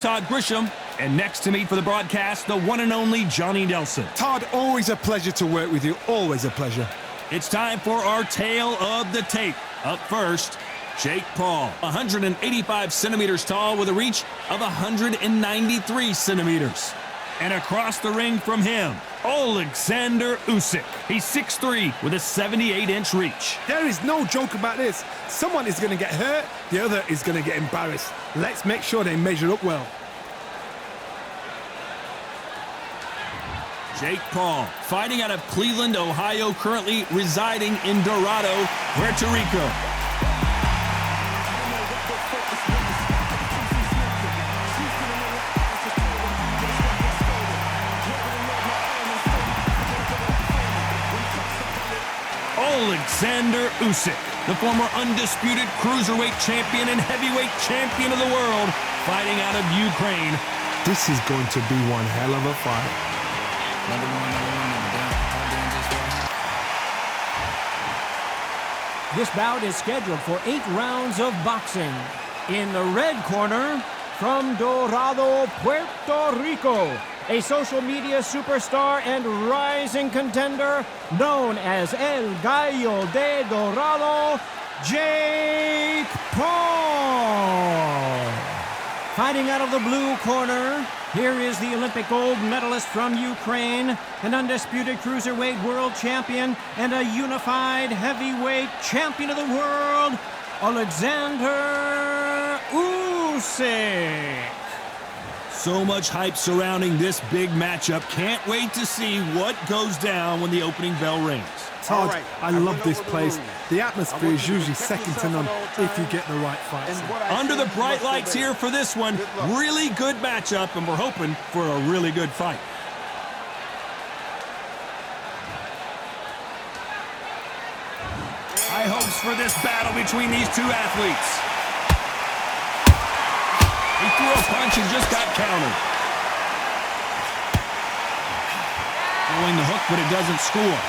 Todd Grisham, and next to me for the broadcast, the one and only Johnny Nelson. Todd, always a pleasure to work with you, always a pleasure. It's time for our tale of the tape. Up first, Jake Paul, 185 centimeters tall with a reach of 193 centimeters. And across the ring from him, Alexander Usyk. He's 6'3" with a 78-inch reach. There is no joke about this. Someone is going to get hurt, the other is going to get embarrassed. Let's make sure they measure up well. Jake Paul, fighting out of Cleveland, Ohio, currently residing in Dorado, Puerto Rico. Alexander Usyk, the former undisputed cruiserweight champion and heavyweight champion of the world, fighting out of Ukraine. This is going to be one hell of a fight. This bout is scheduled for 8 rounds of boxing. In the red corner, from Dorado, Puerto Rico, a social media superstar and rising contender known as El Gallo de Dorado, Jake Paul. Fighting out of the blue corner, here is the Olympic gold medalist from Ukraine, an undisputed cruiserweight world champion, and a unified heavyweight champion of the world, Alexander Usyk. So much hype surrounding this big matchup. Can't wait to see what goes down when the opening bell rings. Todd, I love this place. The atmosphere is usually second to none if you get the right fights. Under the bright lights here for this one, really good matchup, and we're hoping for a really good fight. High hopes for this battle between these two athletes. He threw a punch and just got countered. Throwing the hook, but it doesn't score.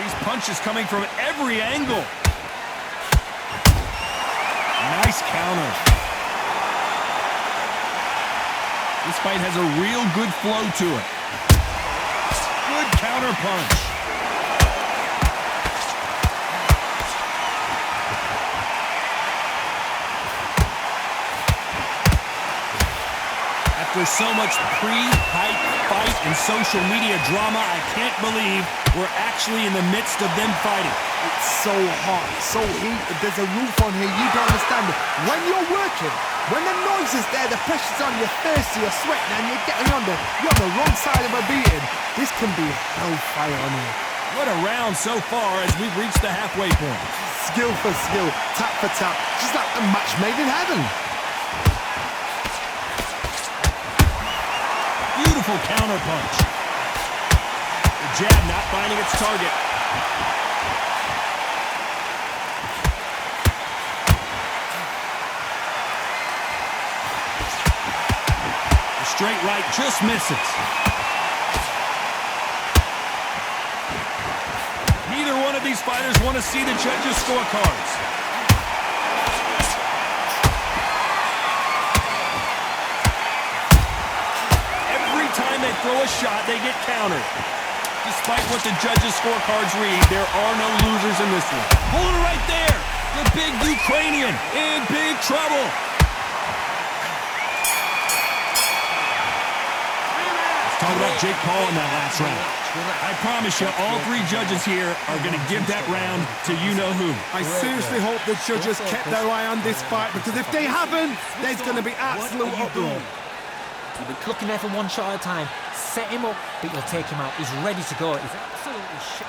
These punches coming from every angle. Nice counter. This fight has a real good flow to it. Good counter punch. After so much pre-hype fight and social media drama, I can't believe we're actually in the midst of them fighting. It's so hot, so heat, there's a roof on here, you don't understand it. When you're working, when the noise is there, the pressure's on, you're thirsty, you're sweating, and you're getting under, you're on the wrong side of a beating. This can be hellfire on here. What a round so far as we've reached the halfway point. Skill for skill, tap for tap, just like a match made in heaven. Beautiful counter punch. The jab not finding its target. The straight right just misses. Neither one of these fighters want to see the judges' scorecards. They throw a shot, they get countered. Despite what the judges' scorecards read, there are no losers in this one. Hold it right there. The big Ukrainian in big trouble. Let's talk about Jake Paul in that last round. I promise you, all three judges here are going to give that round to you-know-who. I seriously hope the judges kept their eye on this fight, because if they haven't, there's going to be absolute uproar. You'll be looking there for one shot at a time. Set him up, but you'll take him out. He's ready to go. He's absolutely shit.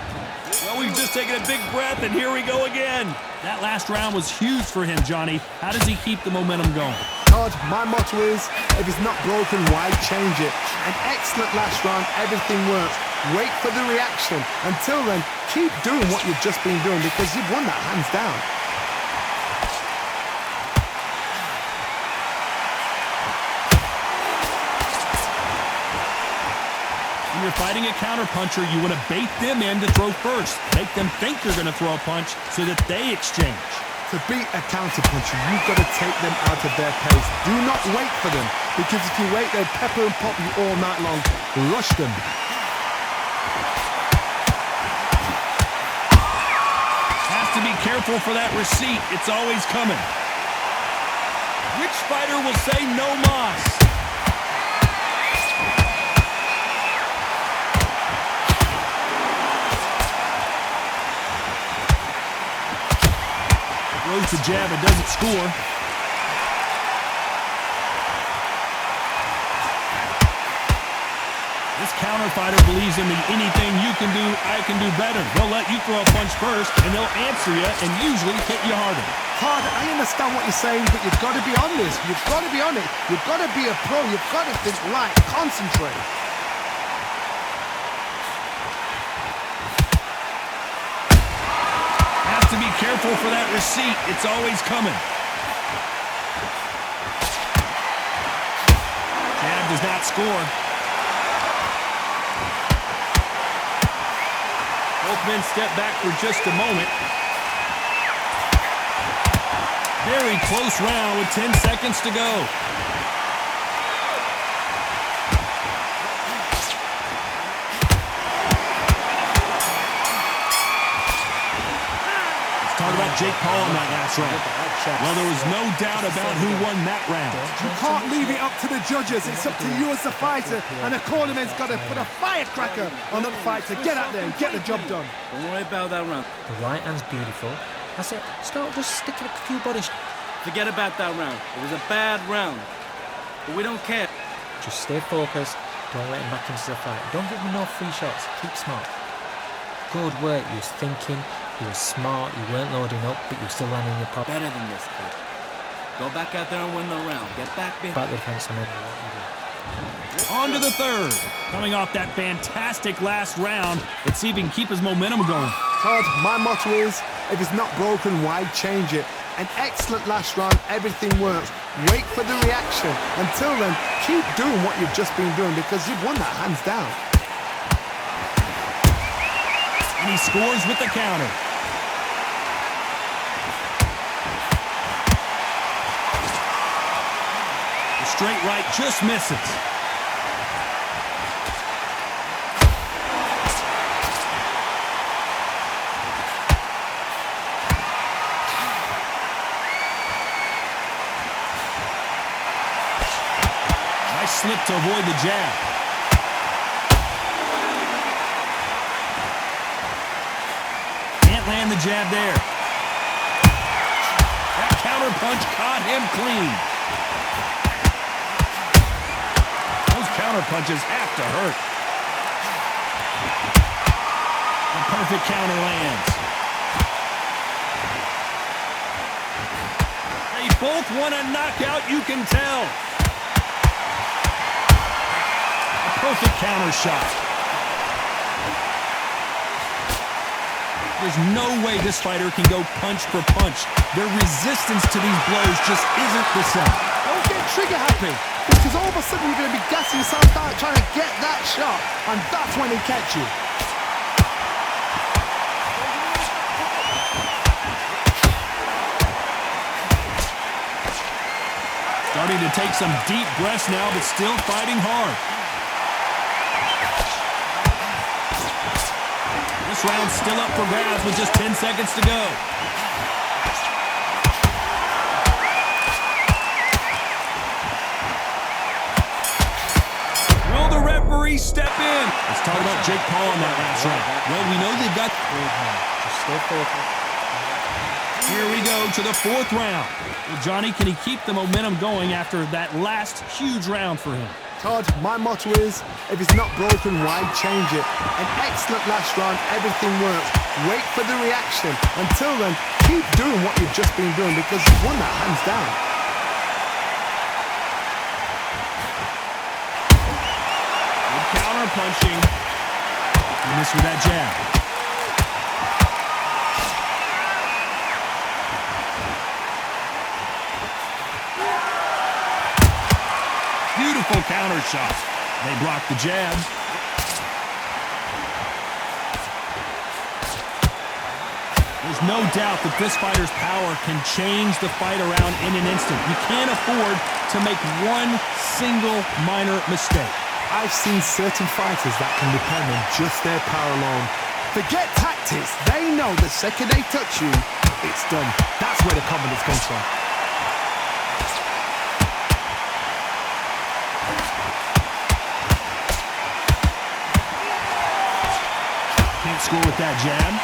Well, we've just taken a big breath, and here we go again. That last round was huge for him, Johnny. How does he keep the momentum going? Todd, my motto is, if it's not broken, why change it? An excellent last round, everything works. Wait for the reaction. Until then, keep doing what you've just been doing, because you've won that hands down. When you're fighting a counterpuncher, you want to bait them in to throw first. Make them think you're going to throw a punch so that they exchange. To beat a counterpuncher, you've got to take them out of their pace. Do not wait for them, because if you wait, they'll pepper and pop you all night long. Rush them. Has to be careful for that receipt. It's always coming. Which fighter will say no mas? Throws the jab, it doesn't score. This counter fighter believes in the anything you can do, I can do better. They'll let you throw a punch first, and they'll answer you and usually hit you harder. Hard, I understand what you're saying, but you've got to be on this. You've got to be on it. You've got to be a pro. You've got to think right. Concentrate. Has to be careful for that receipt. It's always coming. Jab does not score. Both men step back for just a moment. Very close round with 10 seconds to go. Let's talk about Jake Paul in that last round. Well, there was no doubt about who won that round. You can't leave it up to the judges. It's up to you as the fighter, and the cornerman's got to put a firecracker on that fighter. Get out there and get the job done. Don't worry about that round. The right hand's beautiful. I said, start just sticking a few bodies. Forget about that round. It was a bad round. But we don't care. Just stay focused. Don't let him back into the fight. Don't give him no free shots. Keep smart. Good work. You was thinking. You were smart. You weren't loading up, but you were still landing your pop. Better than this, kid. Go back out there and win the round. Get back behind. Back the defense and then On to the third. Coming off that fantastic last round, let's see if he can keep his momentum going. Todd, my motto is, if it's not broken, why change it? An excellent last round, everything works. Wait for the reaction. Until then, keep doing what you've just been doing, because you've won that hands down. And he scores with the counter. The straight right just misses. Nice slip to avoid the jab. Can't land the jab there. That counter punch caught him clean. Those counter punches have to hurt. The perfect counter lands. They both want a knockout, you can tell. A perfect counter shot. There's no way this fighter can go punch for punch. Their resistance to these blows just isn't the same. Don't get trigger happy, because all of a sudden you're going to be gassing yourself out trying to get that shot, and that's when he catch you. Starting to take some deep breaths now, but still fighting hard. This round's still up for grabs with just 10 seconds to go. Will the referee step in? Let's talk about Jake Paul in that last round. Well, we know they've got... just stay focused. Here we go to the fourth round. Well, Johnny, can he keep the momentum going after that last huge round for him? Todd, my motto is, if it's not broken, why change it? An excellent last round, everything works. Wait for the reaction. Until then, keep doing what you've just been doing, because you've won that hands down. Good counter punching. And this with that jab. Beautiful counter shot. They block the jab. There's no doubt that this fighter's power can change the fight around in an instant. You can't afford to make one single minor mistake. I've seen certain fighters that can depend on just their power alone. Forget tactics. They know the second they touch you, it's done. That's where the confidence comes from. Can't score with that jab.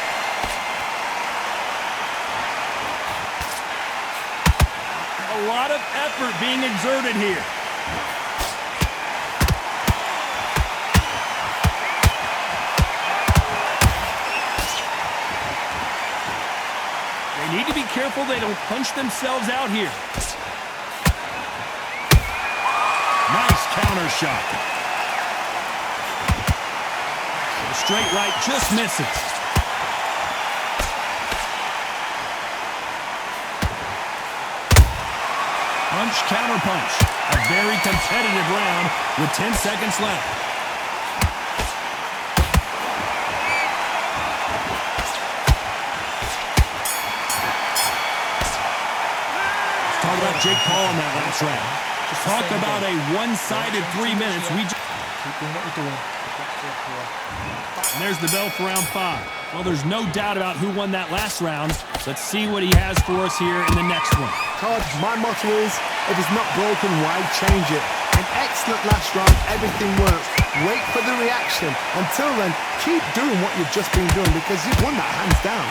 A lot of effort being exerted here. They need to be careful they don't punch themselves out here. Nice counter shot. The straight right just misses. Punch, counter punch. A very competitive round with 10 seconds left. Let's talk about Jake Paul in that last round. Just talk about a one-sided 3 minutes. Keep doing what you're doing. And there's the bell for round 5. Well, there's no doubt about who won that last round. Let's see what he has for us here in the next one. Todd, my motto is, if it's not broken, why change it? An excellent last round, everything works. Wait for the reaction. Until then, keep doing what you've just been doing because you've won that hands down.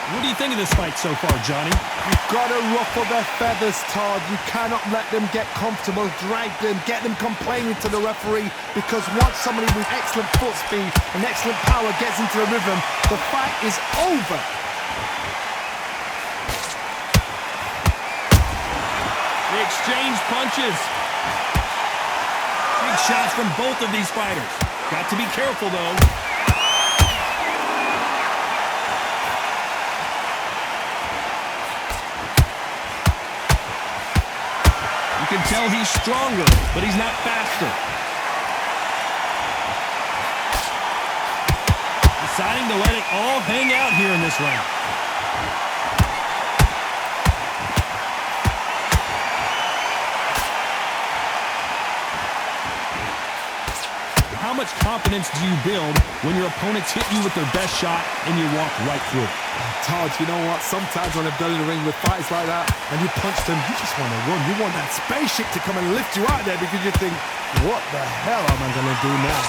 What do you think of this fight so far, Johnny? You've got to ruffle their feathers, Todd. You cannot let them get comfortable, drag them, get them complaining to the referee, because once somebody with excellent foot speed and excellent power gets into the rhythm, the fight is over. They exchange punches. Big shots from both of these fighters. Got to be careful, though. You can tell he's stronger, but he's not faster. Deciding to let it all hang out here in this round. How much confidence do you build when your opponents hit you with their best shot and you walk right through it? Todd, you know what? Sometimes when I've done in the ring with fights like that and you punch them, you just want to run. You want that spaceship to come and lift you out there because you think, what the hell am I going to do now?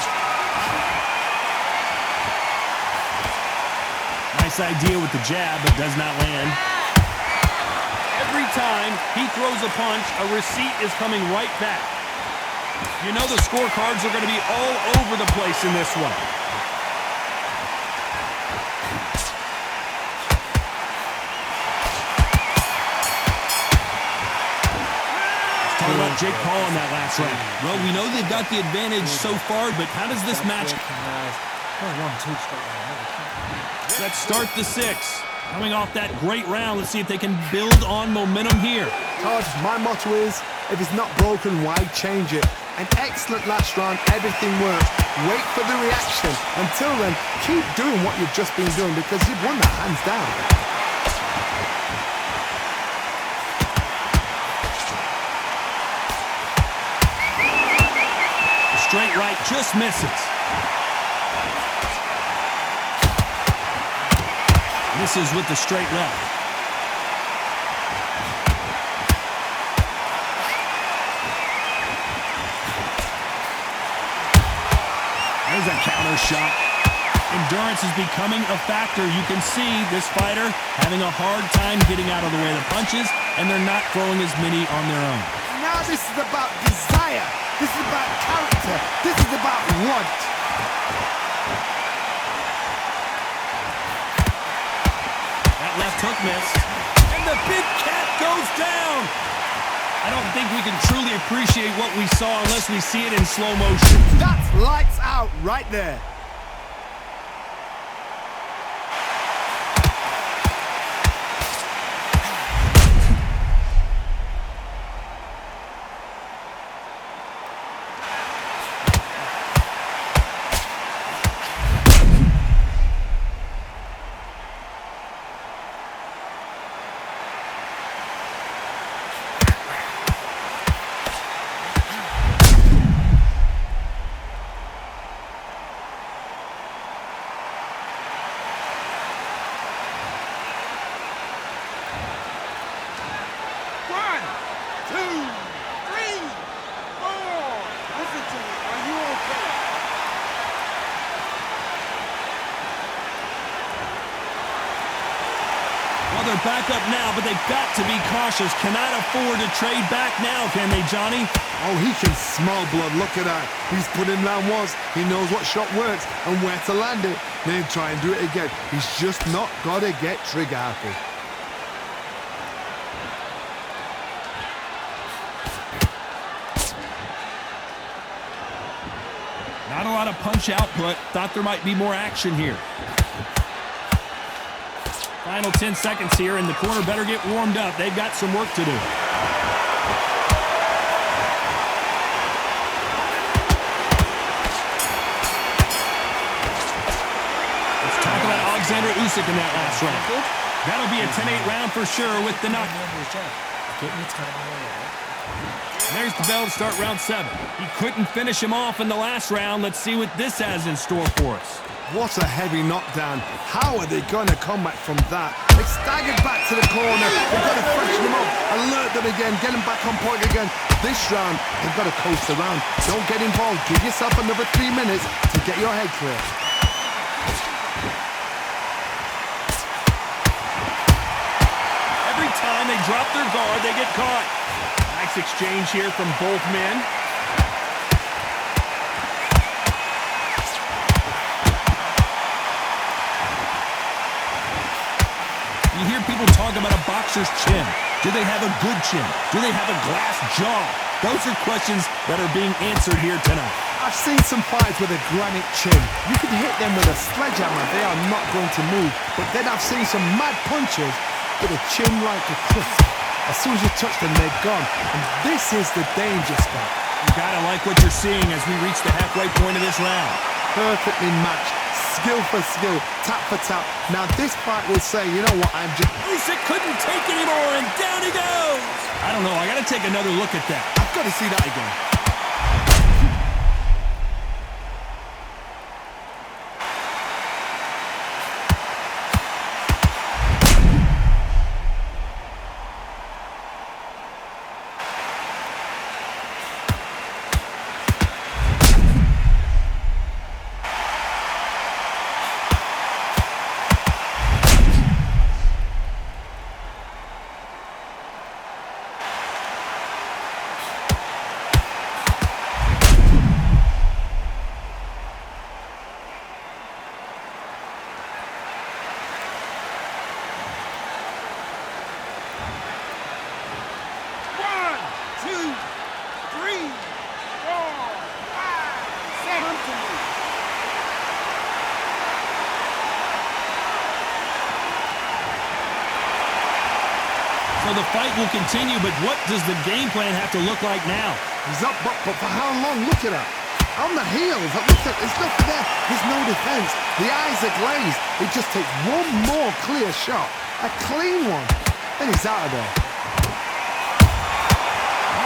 Nice idea with the jab, but does not land. Every time he throws a punch, a receipt is coming right back. You know the scorecards are going to be all over the place in this one. Let's talk about Jake Paul in that last round. Well, we know they've got the advantage so far, but how does this match... Let's start the 6. Coming off that great round, let's see if they can build on momentum here. Todd, my motto is, if it's not broken, why change it? An excellent last round, everything works. Wait for the reaction. Until then, keep doing what you've just been doing because you've won that hands down. The straight right just misses. Misses with the straight left. There's a counter shot. Endurance is becoming a factor. You can see this fighter having a hard time getting out of the way of the punches, and they're not throwing as many on their own. Now this is about desire. This is about character. This is about want. That left hook missed. And the big cat goes down. I don't think we can truly appreciate what we saw unless we see it in slow motion. That's lights out right there. back up now, but they've got to be cautious. Cannot afford to trade back now, can they, Johnny? Oh, he can smell blood. Look at that. He's put in round once. He knows what shot works and where to land it. Then try and do it again. He's just not got to get trigger happy. Not a lot of punch output. Thought there might be more action here. Final 10 seconds here, and the corner better get warmed up. They've got some work to do. Let's talk about Alexander Usyk in that last round. That'll be a 10-8 round for sure with the knock. There's the bell to start round 7. He couldn't finish him off in the last round. Let's see what this has in store for us. What a heavy knockdown. How are they going to come back from that? They staggered back to the corner. They've got to freshen them up, alert them again, get them back on point again. This round, they've got to coast around. Don't get involved. Give yourself another 3 minutes to get your head clear. Every time they drop their guard, they get caught. Nice exchange here from both men. You hear people talk about a boxer's chin. Do they have a good chin? Do they have a glass jaw? Those are questions that are being answered here tonight. I've seen some fights with a granite chin. You can hit them with a sledgehammer. They are not going to move. But then I've seen some mad punches with a chin like a crisp. As soon as you touch them, they're gone. And this is the danger spot. You gotta like what you're seeing as we reach the halfway point of this round. Perfectly matched. Skill for skill, tap for tap. Now this fight will say, you know what, I'm just... Usyk couldn't take anymore, and down he goes! I don't know, I gotta take another look at that. I've got to see that again. So the fight will continue, but what does the game plan have to look like now? He's up, but for how long? Look at that. On the heels, look at, there's nothing there. There's no defense. The eyes are glazed. It just takes one more clear shot. A clean one. Then he's out of there.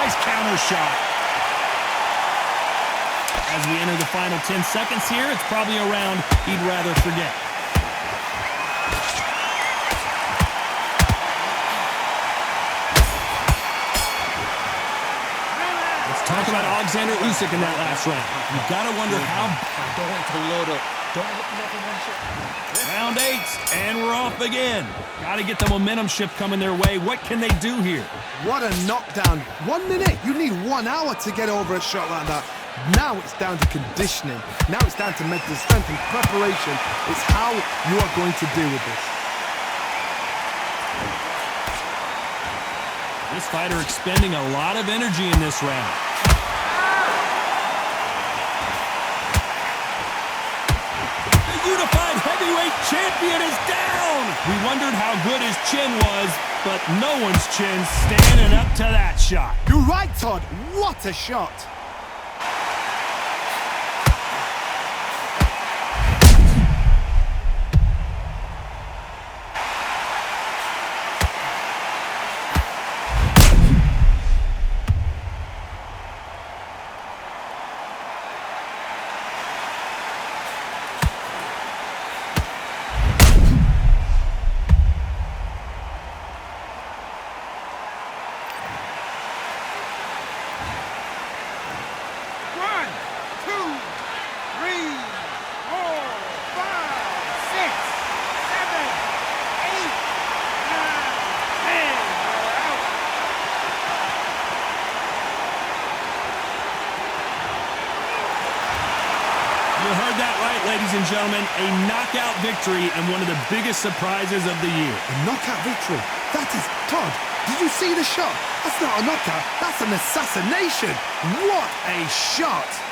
Nice counter shot. As we enter the final 10 seconds here, it's probably a round he'd rather forget. Talk about Alexander Usyk in that last round. You've got to wonder how... Don't want to load up. Don't hit more than one shot. Round 8, and we're off again. Got to get the momentum shift coming their way. What can they do here? What a knockdown. 1 minute. You need 1 hour to get over a shot like that. Now it's down to conditioning. Now it's down to mental strength and preparation. It's how you are going to deal with this. This fighter expending a lot of energy in this round. The unified heavyweight champion is down! We wondered how good his chin was, but no one's chin standing up to that shot. You're right, Todd. What a shot. ladies and gentlemen, a knockout victory and one of the biggest surprises of the year. A knockout victory. That is, Todd, did you see the shot? That's not a knockout, that's an assassination. What a shot!